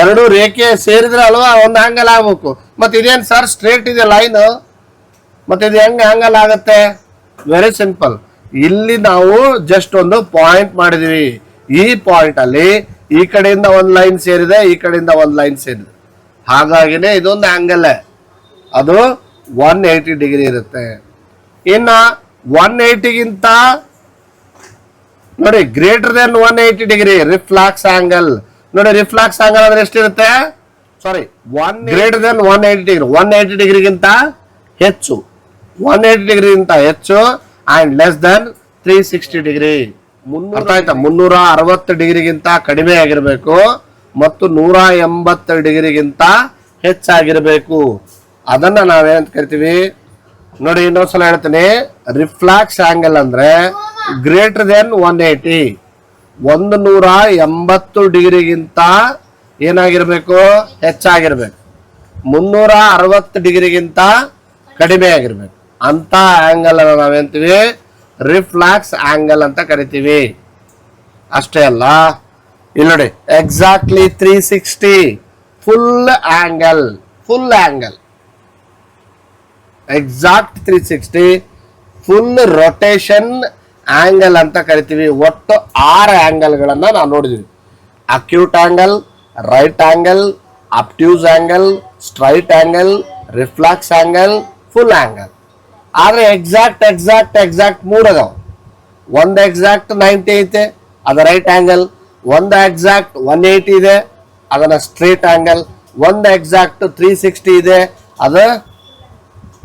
ಎರಡು ರೇಖೆ ಸೇರಿದ್ರೆ ಅಲ್ವಾ ಒಂದು ಆಂಗಲ್ ಆಗ್ಬೇಕು. ಮತ್ತೆ ಇದೇನು ಸರ್ ಸ್ಟ್ರೇಟ್ ಇದೆ ಲೈನ್, ಮತ್ತೆ ಇದು ಹೆಂಗ್ ಆಂಗಲ್ ಆಗತ್ತೆ? Very simple. ಇಲ್ಲಿ ನಾವು ಜಸ್ಟ್ ಒಂದು ಪಾಯಿಂಟ್ ಮಾಡಿದೀವಿ. ಈ ಪಾಯಿಂಟ್ ಅಲ್ಲಿ ಈ ಕಡೆಯಿಂದ ಒಂದು ಲೈನ್ ಸೇರಿದೆ, ಈ ಕಡೆಯಿಂದ ಒಂದು ಲೈನ್ ಸೇರಿದೆ. ಹಾಗಾಗಿನೇ ಇದೊಂದು ಆಂಗಲ್. ಅದು 180 ಡಿಗ್ರಿ ಇರುತ್ತೆ. ಇನ್ನ 180ಗಿಂತ ನೋಡಿ ಗ್ರೇಟರ್ ದೆನ್ 180 ಡಿಗ್ರಿ ರಿಫ್ಲಾಕ್ಸ್ ಆಂಗಲ್. ನೋಡಿ ರಿಫ್ಲಾಕ್ಸ್ ಆಂಗಲ್ ಅಂದ್ರೆ ಎಷ್ಟಿರುತ್ತೆ? ಸಾರಿ, ಗ್ರೇಟರ್ ದೆನ್ 180 ಡಿಗ್ರಿ. 180 ಡಿಗ್ರಿಗಿಂತ ಹೆಚ್ಚು, 180 ಡಿಗ್ರಿಗಿಂತ ಹೆಚ್ಚು ಅಂಡ್ ಲೆಸ್ ದೆನ್ 360 ಡಿಗ್ರಿ. ಅರ್ಥ ಆಯ್ತಾ? 360 ಡಿಗ್ರಿಗಿಂತ ಕಡಿಮೆ ಆಗಿರ್ಬೇಕು ಮತ್ತು 180 ಡಿಗ್ರಿಗಿಂತ ಹೆಚ್ಚಾಗಿರ್ಬೇಕು. ಅದನ್ನ ನಾವೇನಂತ ಕರಿತೀವಿ ನೋಡಿ, ಇನ್ನೊಂದ್ಸಲ ಹೇಳ್ತೀನಿ. ರಿಫ್ಲಾಕ್ಸ್ ಆಂಗಲ್ ಅಂದ್ರೆ ಗ್ರೇಟರ್ ದೆನ್ 180. 180 ಡಿಗ್ರಿಗಿಂತ ಏನಾಗಿರ್ಬೇಕು? ಹೆಚ್ಚಾಗಿರ್ಬೇಕು. 360 ಡಿಗ್ರಿಗಿಂತ ಕಡಿಮೆ ಆಗಿರ್ಬೇಕು. ಅಂತ ಆಂಗಲ್ ಅನ್ನ ನಾವೇಂತೀವಿ? ರಿಫ್ಲಾಕ್ಸ್ ಆಂಗಲ್ ಅಂತ ಕರಿತೀವಿ. ಅಷ್ಟೇ ಅಲ್ಲ, ಇಲ್ಲಿ ನೋಡಿ exactly 360 full angle. Full angle exact 360 full rotation angle ಅಂತ ಕರಿತೀವಿ. ಒಟ್ಟು 6 ಆಂಗಲ್ಗಳನ್ನ ನಾವು ನೋಡಿದ್ವಿ. Acute angle, right angle, obtuse angle, straight angle, reflex angle, full angle. ಆದ್ರೆ ಎಕ್ಸಾಕ್ಟ್ 3 ಅದಾವ. ಒಂದು ಎಕ್ಸಾಕ್ಟ್ 90 ಐತೆ, ಅದ ರೈಟ್ ಆಂಗಲ್. ಒಂದು ಎಕ್ಸಾಕ್ಟ್ 180 ಇದೆ, ಅದನ್ನ ಸ್ಟ್ರೇಟ್ ಆಂಗಲ್. ಒಂದು ಎಕ್ಸಾಕ್ಟ್ 360 ಇದೆ, ಅದ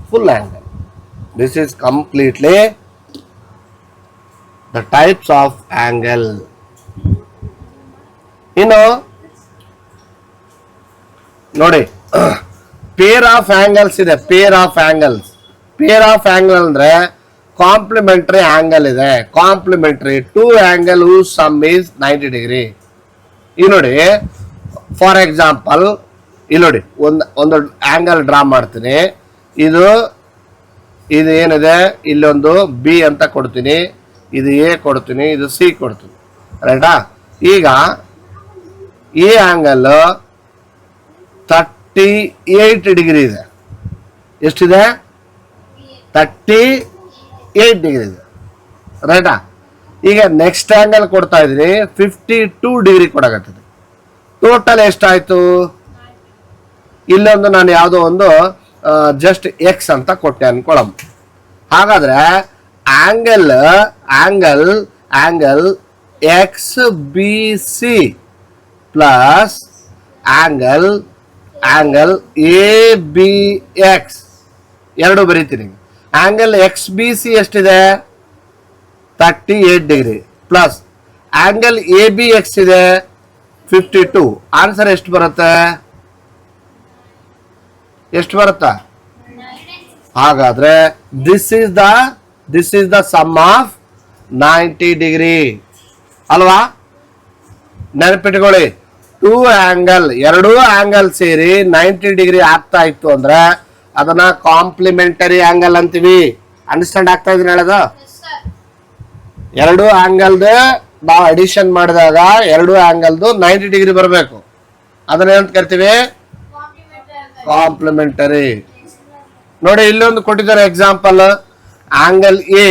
full angle. This is completely the types of angle. ಇನ್ನು ನೋಡಿ, ಪೇರ್ ಆಫ್ ಆಂಗಲ್ಸ್ ಇದೆ. Pair of angles. Pair of angle ಅಂದ್ರೆ ಕಾಂಪ್ಲಿಮೆಂಟರಿ ಆಂಗಲ್ ಇದೆ. Complementary two angle whose sum is 90 degree. ಈ ನೋಡಿ ಫಾರ್ ಎಕ್ಸಾಂಪಲ್ ಇಲ್ಲಿ ನೋಡಿ, ಒಂದು ಆಂಗಲ್ ಡ್ರಾ ಮಾಡ್ತೀನಿ. ಇದು ಏನಿದೆ, ಇಲ್ಲೊಂದು ಬಿ ಅಂತ ಕೊಡ್ತೀನಿ, ಇದು ಎ ಕೊಡ್ತೀನಿ, ಇದು ಸಿ ಕೊಡ್ತೀನಿ, ರೈಟಾ? ಈಗ ಈ ಆಂಗಲ್ 38 ಡಿಗ್ರಿ ಇದೆ. ಎಷ್ಟಿದೆ? 38 ಡಿಗ್ರಿ ಇದೆ, ರೈಟಾ? ಈಗ ನೆಕ್ಸ್ಟ್ ಆಂಗಲ್ ಕೊಡ್ತಾ ಇದ್ದೀನಿ, 52 ಡಿಗ್ರಿ ಕೊಡಕತ್ತದೆ. ಟೋಟಲ್ ಎಷ್ಟಾಯ್ತು? ಇಲ್ಲೊಂದು ನಾನು ಯಾವುದೋ ಒಂದು ಜಸ್ಟ್ ಎಕ್ಸ್ ಅಂತ ಕೊಟ್ಟೆ ಅನ್ಕೊಳಮ್. ಹಾಗಾದ್ರೆ angle X B C plus angle A B X ಎರಡು ಬರೀತೀನಿ. ಆಂಗಲ್ ಎಕ್ಸ್ ಬಿ ಸಿ ಎಷ್ಟಿದೆ? 38 degree plus angle A B X ಇದೆ 52. ಆನ್ಸರ್ ಎಷ್ಟು ಬರುತ್ತೆ? ಎಷ್ಟು ಬರುತ್ತಾ? ಹಾಗಾದ್ರೆ this is the sum of 90 degree ಅಲ್ವಾ? ನೆನಪಿಟ್ಕೊಳ್ಳಿ, ಎರಡೂ ಆಂಗಲ್ ಸೇರಿ 90 ಡಿಗ್ರಿ ಆಗ್ತಾ ಇತ್ತು ಅಂದ್ರೆ ಅದನ್ನ ಕಾಂಪ್ಲಿಮೆಂಟರಿ ಆಂಗಲ್ ಅಂತೀವಿ. ಅಂಡರ್ಸ್ಟ್ಯಾಂಡ್ ಆಗ್ತಾ ಇದೀನಿ ಹೇಳೋದು? ಎರಡು ಆಂಗಲ್ದು ನಾವು ಅಡಿಷನ್ ಮಾಡಿದಾಗ ಎರಡು ಆಂಗಲ್ದು 90 ಡಿಗ್ರಿ ಬರಬೇಕು. ಅದನ್ನ ಏನಂತ ಕರಿತೀವಿ? ಕಾಂಪ್ಲಿಮೆಂಟರಿ. ನೋಡಿ, ಇಲ್ಲೊಂದು ಕೊಟ್ಟಿದ್ದಾರೆ ಎಕ್ಸಾಂಪಲ್, ಆಂಗಲ್ ಎ.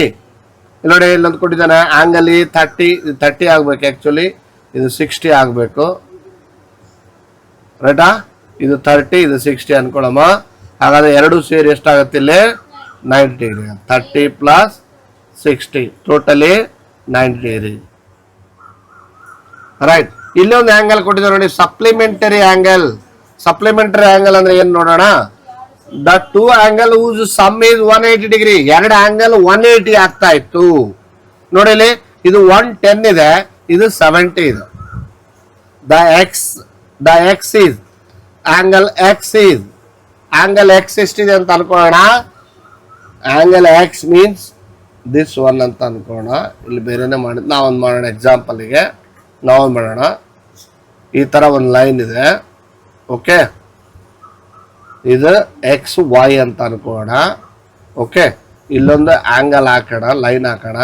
ನೋಡಿ, ಇಲ್ಲೊಂದು ಕೊಟ್ಟಿದ್ದಾನೆ ಆಂಗಲ್ ಎ 30 ಆಗ್ಬೇಕು. ಆಕ್ಚುಲಿ ಇದು 60 ಆಗ್ಬೇಕು, ರೈಟಾ? ಇದು 30, ಇದು 60 ಅನ್ಕೊಳಮ್ಮ. ಹಾಗಾದ್ರೆ ಎರಡು ಸೇರಿ ಎಷ್ಟಾಗತ್ತೆ ಇಲ್ಲಿ? 90 degree. 30 plus 60 totally 90 degree, right? ಇಲ್ಲಿ ಒಂದು ಆಂಗಲ್ ಕೊಟ್ಟಿದ್ದಾರೆ ನೋಡಿ, ಸಪ್ಲಿಮೆಂಟರಿ ಆಂಗಲ್. ಸಪ್ಲಿಮೆಂಟರಿ ಆಂಗಲ್ ಅಂದ್ರೆ ಏನ್ ನೋಡೋಣ? The two angle whose sum is 180 degree. ಎರಡು ಆಂಗಲ್ 180 ಆಗ್ತಾ ಇತ್ತು. ನೋಡಿ ಇಲ್ಲಿ, ಇದು 110 ಇದೆ, ಇದು 70 ಇದೆ. The X is angle X ಎಷ್ಟಿದೆ ಅಂತ ಅನ್ಕೊಳ್ಳೋಣ. Angle X means this one ಅಂತ ಅನ್ಕೊಳ್ಳೋಣ. ಇಲ್ಲಿ ಬೇರೆನೆ ಮಾಡಿ ನಾವೊಂದು ಮಾಡೋಣ. ಎಕ್ಸಾಂಪಲ್ಗೆ ನಾವೊಂದು ಮಾಡೋಣ. ಈ ತರ ಒಂದು ಲೈನ್ ಇದೆ, ಓಕೆ? ಇದು ಎಕ್ಸ್ ವೈ ಅಂತ ಅನ್ಕೋಣ, ಓಕೆ? ಇಲ್ಲೊಂದು ಆಂಗಲ್ ಹಾಕೋಣ, ಲೈನ್ ಹಾಕೋಣ,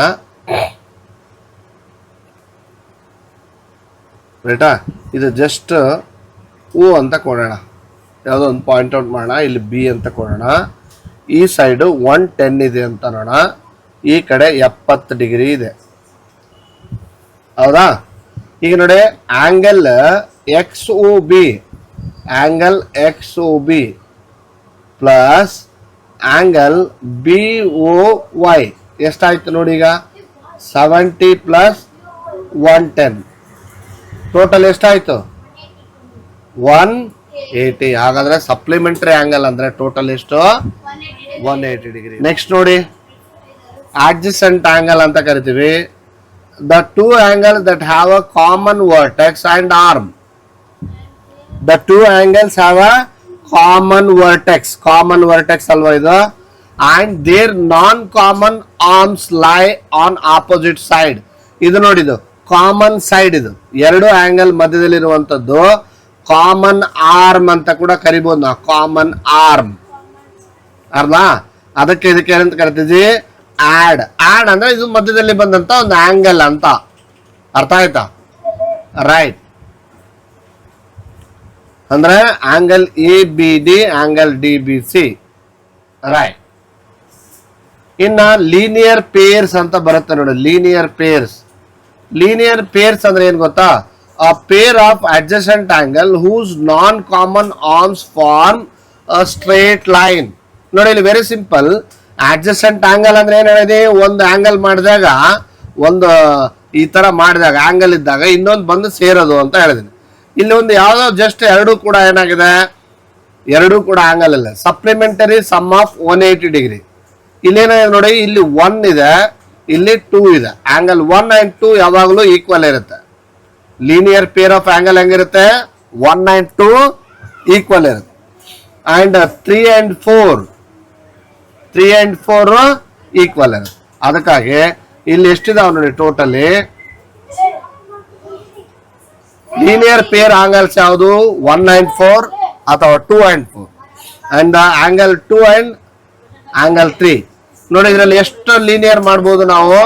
ರೈಟಾ? ಇದು ಜಸ್ಟ್ ಓ ಅಂತ ಕೊಡೋಣ, ಯಾವುದೋ ಒಂದು ಪಾಯಿಂಟ್ ಔಟ್ ಮಾಡೋಣ. ಇಲ್ಲಿ ಬಿ ಅಂತ ಕೊಡೋಣ. ಈ ಸೈಡು 110 ಇದೆ ಅಂತ ನೋಡೋಣ. ಈ ಕಡೆ 70 ಡಿಗ್ರಿ ಇದೆ, ಹೌದಾ? ಈಗ ನೋಡಿ, angle X O B plus angle B O Y ಎಷ್ಟಾಯ್ತು ನೋಡಿ? ಈಗ 70 ಪ್ಲಸ್ 110 ಟೋಟಲ್ ಎಷ್ಟಾಯ್ತು? 180. ಹಾಗಾದ್ರೆ ಸಪ್ಲಿಮೆಂಟರಿ ಆಂಗಲ್ ಅಂದ್ರೆ ಟೋಟಲ್ ಎಷ್ಟು? 180 ಡಿಗ್ರಿ. ನೆಕ್ಸ್ಟ್ ನೋಡಿ, adjacent ಆಂಗಲ್ ಅಂತ ಕರಿತೀವಿ. The two angles that have a common vertex and arm. The two angles have a common vertex ಅಲ್ವಾ ಇದು? And their non-common arms lie on opposite side. ಇದು ನೋಡಿದು common side. ಇದು ಎರಡು angle ಮಧ್ಯದಲ್ಲಿರುವಂತದ್ದು common arm ಅಂತ ಕೂಡ ಕರಿಬಹುದು ನಾವು. ಕಾಮನ್ ಆರ್ಮ್ ಅರ್ಧ. ಅದಕ್ಕೆ ಇದಕ್ಕೆ ಏನಂತ ಕರಿತೀವಿ? ಆಡ್ ಅಂದ್ರೆ ಇದು ಮಧ್ಯದಲ್ಲಿ ಬಂದಂತ ಒಂದು ಆಂಗಲ್ ಅಂತ. ಅರ್ಥ ಆಯ್ತಾ? ರೈಟ್. ಅಂದ್ರೆ angle A B D, angle D B C, right. ಇನ್ನ ಲೀನಿಯರ್ ಪೇರ್ಸ್ ಅಂತ ಬರುತ್ತೆ ನೋಡಿ. ಲೀನಿಯರ್ ಪೇರ್ಸ್ ಅಂದ್ರೆ ಏನ್ ಗೊತ್ತಾ? a pair of adjacent angle whose non-common arms form a straight line. ನೋಡಿ, ಇಲ್ಲಿ ವೆರಿ ಸಿಂಪಲ್. adjacent angle ಅಂದ್ರೆ ಏನ್ ಹೇಳಿದೆ? ಒಂದು ಆಂಗಲ್ ಮಾಡಿದಾಗ, ಒಂದು ಈ ತರ ಮಾಡಿದಾಗ ಆಂಗಲ್ ಇದ್ದಾಗ ಇನ್ನೊಂದು ಬಂದು ಸೇರೋದು ಅಂತ ಹೇಳಿದೀನಿ. ಇಲ್ಲಿ ಒಂದು ಯಾವ್ದೋ ಜಸ್ಟ್ ಎರಡೂ ಕೂಡ ಏನಾಗಿದೆ? ಎರಡೂ ಕೂಡ ಆಂಗಲ್ ಇಲ್ಲ. Supplementary sum of 180 degree. ಇಲ್ಲೇನಾಗಿದೆ ನೋಡಿ, ಇಲ್ಲಿ 1 ಇದೆ, ಇಲ್ಲಿ 2 ಇದೆ. ಆಂಗಲ್ 1 and 2 ಯಾವಾಗಲೂ ಈಕ್ವಲ್ ಇರುತ್ತೆ. ಲೀನಿಯರ್ ಪೇರ್ ಆಫ್ ಆಂಗಲ್ ಹೆಂಗಿರುತ್ತೆ? 1 and 2 ಈಕ್ವಲ್ ಇರುತ್ತೆ. ಅಂಡ್ 3 and 4 ಈಕ್ವಲ್ ಇರುತ್ತೆ. ಅದಕ್ಕಾಗಿ ಇಲ್ಲಿ ಎಷ್ಟಿದಾವೆ ನೋಡಿ ಟೋಟಲಿ? ಲೀನಿಯರ್ ಪೇರ್ ಆಂಗಲ್ಸ್ ಯಾವುದು 1 and 4 ಅಥವಾ 2 and 4 and angle 2 and angle 3. ನೋಡಿ ಇದರಲ್ಲಿ ಎಷ್ಟು ಲೀನಿಯರ್ ಮಾಡ್ಬೋದು ನಾವು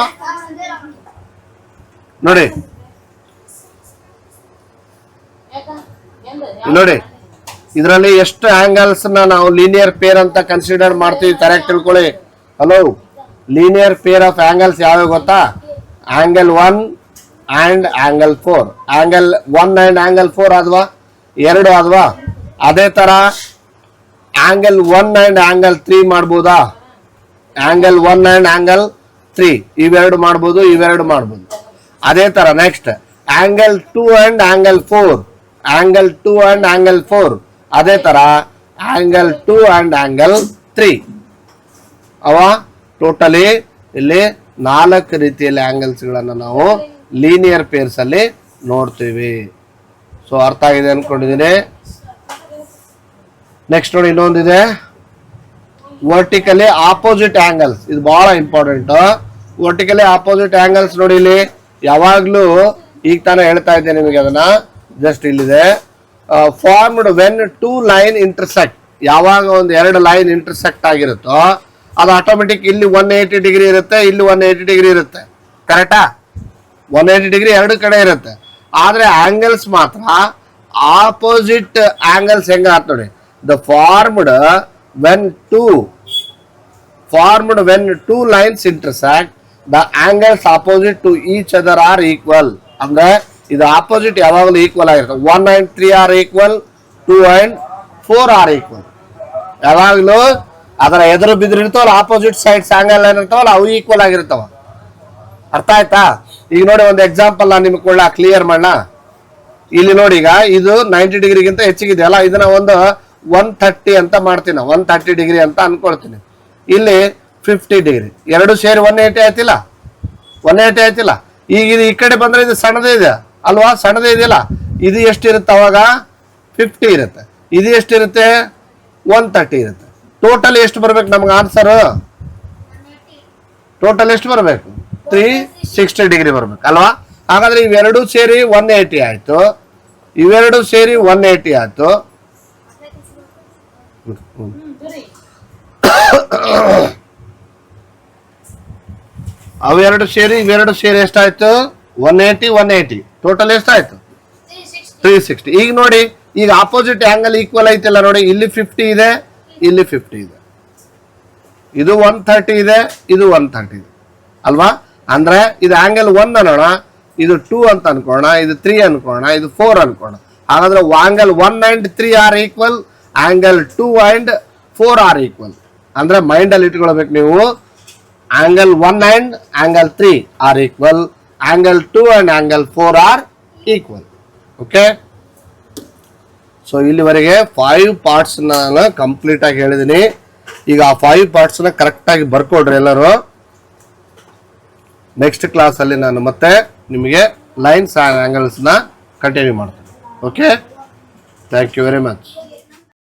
ನೋಡಿ. ನೋಡಿ ಇದರಲ್ಲಿ ಎಷ್ಟು ಆಂಗಲ್ಸ್ ನಾವು ಲೀನಿಯರ್ ಪೇರ್ ಅಂತ ಕನ್ಸಿಡರ್ ಮಾಡ್ತೀವಿ ಕರೆಕ್ಟ್ ತಿಳ್ಕೊಳ್ಳಿ. Hello, linear pair of angles ಯಾವ್ಯಾವ ಗೊತ್ತಾ? Angle 1 and angle 4. Angle 1 and angle 4 ಆದ್ವಾ, 2 ಆದ್ವಾ. ಅದೇ ತರ ಆಂಗಲ್ 1 and ಆಂಗಲ್ 3 ಮಾಡ್ಬೋದಾ? ಆಂಗಲ್ 1 and ಆಂಗಲ್ 3 ಇವೆರಡು ಮಾಡ್ಬೋದು, ಇವೆರಡು ಮಾಡ್ಬೋದು. ಅದೇ ತರ next angle 2 and angle 4, angle 2 and angle 4. ಅದೇ ತರ ಆಂಗಲ್ 2 and ಆಂಗಲ್ 3 ಅವ ಟೋಟಲಿ ಇಲ್ಲಿ 4 ರೀತಿಯಲ್ಲಿ ಆಂಗಲ್ಸ್ ಗಳನ್ನ ನಾವು ಲೀನಿಯರ್ ಪೇರ್ಸ್ ಅಲ್ಲಿ ನೋಡ್ತೀವಿ. ಸೊ ಅರ್ಥ ಆಗಿದೆ ಅನ್ಕೊಂಡಿದ್ದೀನಿ. ನೆಕ್ಸ್ಟ್ ನೋಡಿ ಇನ್ನೊಂದಿದೆ, ವರ್ಟಿಕಲಿ ಆಪೋಸಿಟ್ ಆಂಗಲ್ಸ್. ಇದು ಬಹಳ ಇಂಪಾರ್ಟೆಂಟ್. ವರ್ಟಿಕಲಿ ಆಪೋಸಿಟ್ ಆಂಗಲ್ಸ್ ನೋಡಿ, ಇಲ್ಲಿ ಯಾವಾಗ್ಲೂ ಈಗ ತಾನೇ ಹೇಳ್ತಾ ಇದ್ದೆ ನಿಮಗೆ, ಅದನ್ನ ಜಸ್ಟ್ ಇಲ್ಲಿದೆ. Formed when 2 line intersect. ಯಾವಾಗ ಒಂದು 2 ಲೈನ್ ಇಂಟರ್ಸೆಕ್ಟ್ ಆಗಿರುತ್ತೋ ಅದು ಆಟೋಮೆಟಿಕ್ ಇಲ್ಲಿ 180 ಡಿಗ್ರಿ ಇರುತ್ತೆ, ಇಲ್ಲಿ 180 ಡಿಗ್ರಿ ಇರುತ್ತೆ. ಕರೆಕ್ಟಾ? 180 ಡಿಗ್ರಿ ಎರಡು ಕಡೆ ಇರುತ್ತೆ. ಆದ್ರೆ ಆಂಗಲ್ಸ್ ಮಾತ್ರ ಆಪೋಸಿಟ್ ಆಂಗಲ್ಸ್ ಹೆಂಗ ಆತ್ ನೋಡಿ. The formed when two lines intersect the angles opposite to each other are equal. ಅಂದ್ರೆ ಇದು ಆಪೋಸಿಟ್ ಯಾವಾಗಲೂ ಈಕ್ವಲ್ ಆಗಿರುತ್ತೆ. 1 and 3 are equal, 2 and 4 are equal. ಯಾವಾಗಲೂ ಅದರ ಎದುರು ಬಿದ್ದಿರ್ತಾವಲ್ಲ ಆಪೋಸಿಟ್ ಸೈಡ್ಸ್ ಆಂಗಲ್ ಏನಿರ್ತಾವಲ್ಲ ಅವು ಈಕ್ವಲ್ ಆಗಿರ್ತಾವ. ಅರ್ಥ ಆಯ್ತಾ? ಈಗ ನೋಡಿ ಒಂದು ಎಕ್ಸಾಂಪಲ್ ನಾನು ನಿಮ್ಗೆ ಕೊಡ್ಲಾ, ಕ್ಲಿಯರ್ ಮಾಡೋಣ. ಇಲ್ಲಿ ನೋಡಿ, ಈಗ ಇದು 90 ಡಿಗ್ರಿಗಿಂತ ಹೆಚ್ಚಿಗಿದೆಯಲ್ಲ, ಇದನ್ನ ಒಂದು 130 ಅಂತ ಮಾಡ್ತೀನಿ, 130 ಡಿಗ್ರಿ ಅಂತ ಅನ್ಕೊಳ್ತೀನಿ. ಇಲ್ಲಿ 50 ಡಿಗ್ರಿ, ಎರಡು ಸೇರಿ 180 ಆಯ್ತಿಲ್ಲ, 180 ಆಯ್ತಿಲ್ಲ. ಈಗ ಇದು ಈ ಕಡೆ ಬಂದ್ರೆ ಇದು ಸಣ್ಣದೇ ಇದೆ ಅಲ್ವಾ, ಸಣ್ಣದೇ ಇದೆಯಲ್ಲ. ಇದು ಎಷ್ಟಿರುತ್ತೆ ಅವಾಗ? 50 ಇರುತ್ತೆ. ಇದು ಎಷ್ಟಿರುತ್ತೆ? 130 ಇರುತ್ತೆ. ಟೋಟಲ್ ಎಷ್ಟು ಬರ್ಬೇಕು ನಮ್ಗೆ ಆನ್ಸರ್? ಟೋಟಲ್ ಎಷ್ಟು ಬರ್ಬೇಕು? 360 ಡಿಗ್ರಿ ಬರ್ಬೇಕು ಅಲ್ವಾ. ಹಾಗಾದ್ರೆ ಇವೆರಡು ಸೇರಿ 180 ಆಯ್ತು, ಇವೆರಡು ಸೇರಿ 180 ಆಯ್ತು. ಅವೆರಡು ಸೇರಿ ಇವೆರಡು ಸೇರಿ ಎಷ್ಟಾಯ್ತು? 180 ಟೋಟಲ್ ಎಷ್ಟಾಯ್ತು? 360. ಈಗ ನೋಡಿ, ಈಗ ಆಪೋಸಿಟ್ ಆಂಗಲ್ ಈಕ್ವಲ್ ಐತಿಲ್ಲ ನೋಡಿ, ಇಲ್ಲಿ 50 ಇದೆ, ಇಲ್ಲಿ 50 ಇದೆ, ಇದು 130 ಇದೆ, ಇದು 130 ಇದೆ ಅಲ್ವಾ. ಅಂದ್ರೆ ಇದು ಆಂಗಲ್ 1 ಅನ್ನೋಣ, ಇದು 2 ಅಂತ ಅನ್ಕೋಣ, ಇದು 3 ಅನ್ಕೋಣ, ಇದು 4 ಅನ್ಕೋಣ. ಹಾಗಾದ್ರೆ angle 1 and 3 are equal, angle 2 and 4 are equal. ಅಂದ್ರೆ ಮೈಂಡ್ ಅಲ್ಲಿ ಇಟ್ಕೊಳ್ಬೇಕು ನೀವು, angle 1 and angle 3 are equal, angle 2 and angle 4 are equal. Okay, so ಇಲ್ಲಿವರೆಗೆ 5 ಪಾರ್ಟ್ಸ್ ನಾನು ಕಂಪ್ಲೀಟ್ ಆಗಿ ಹೇಳಿದ್ದೀನಿ. ಈಗ ಆ 5 ಪಾರ್ಟ್ಸ್ ನ ಕರೆಕ್ಟ್ ಆಗಿ ಬರ್ಕೊಡ್ರಿ ಎಲ್ಲರೂ. ನೆಕ್ಸ್ಟ್ ಕ್ಲಾಸ್ ಅಲ್ಲಿ ನಾನು ಮತ್ತೆ ನಿಮಗೆ ಲೈನ್ಸ್ ಆಂಗಲ್ಸ್ ನ ಕಂಟಿನ್ಯೂ ಮಾಡ್ತೀನಿ. Okay, thank you very much.